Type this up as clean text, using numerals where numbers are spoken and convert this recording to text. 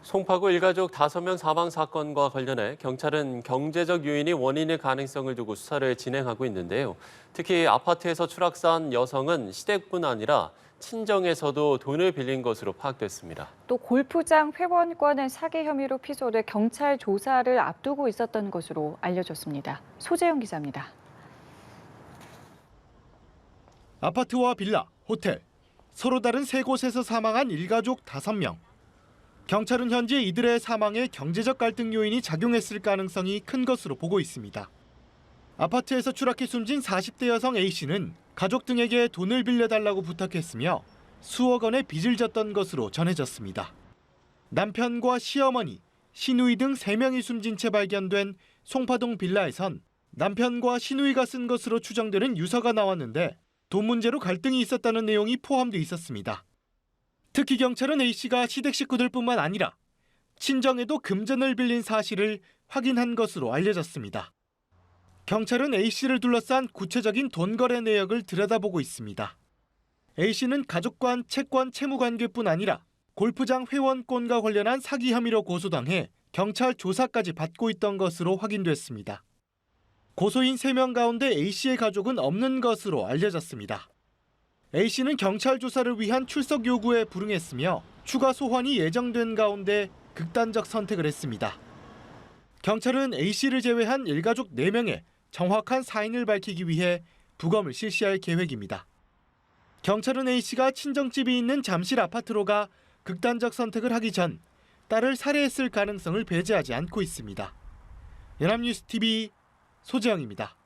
송파구 일가족 5명 사망 사건과 관련해 경찰은 경제적 요인이 원인일 가능성을 두고 수사를 진행하고 있는데요. 특히 아파트에서 추락한 여성은 시댁뿐 아니라 친정에서도 돈을 빌린 것으로 파악됐습니다. 또 골프장 회원권을 사기 혐의로 피소돼 경찰 조사를 앞두고 있었던 것으로 알려졌습니다. 소재영 기자입니다. 아파트와 빌라, 호텔, 서로 다른 세 곳에서 사망한 일가족 5명. 경찰은 현재 이들의 사망에 경제적 갈등 요인이 작용했을 가능성이 큰 것으로 보고 있습니다. 아파트에서 추락해 숨진 40대 여성 A씨는 가족 등에게 돈을 빌려달라고 부탁했으며 수억 원의 빚을 졌던 것으로 전해졌습니다. 남편과 시어머니, 시누이 등 3명이 숨진 채 발견된 송파동 빌라에선 남편과 시누이가 쓴 것으로 추정되는 유서가 나왔는데 돈 문제로 갈등이 있었다는 내용이 포함돼 있었습니다. 특히 경찰은 A씨가 시댁 식구들뿐만 아니라 친정에도 금전을 빌린 사실을 확인한 것으로 알려졌습니다. 경찰은 A씨를 둘러싼 구체적인 돈 거래 내역을 들여다보고 있습니다. A씨는 가족관, 채권, 채무 관계뿐 아니라 골프장 회원권과 관련한 사기 혐의로 고소당해 경찰 조사까지 받고 있던 것으로 확인됐습니다. 고소인 3명 가운데 A씨의 가족은 없는 것으로 알려졌습니다. A씨는 경찰 조사를 위한 출석 요구에 불응했으며 추가 소환이 예정된 가운데 극단적 선택을 했습니다. 경찰은 A씨를 제외한 일가족 4명의 정확한 사인을 밝히기 위해 부검을 실시할 계획입니다. 경찰은 A씨가 친정집이 있는 잠실 아파트로 가 극단적 선택을 하기 전 딸을 살해했을 가능성을 배제하지 않고 있습니다. 연합뉴스TV 소재영입니다.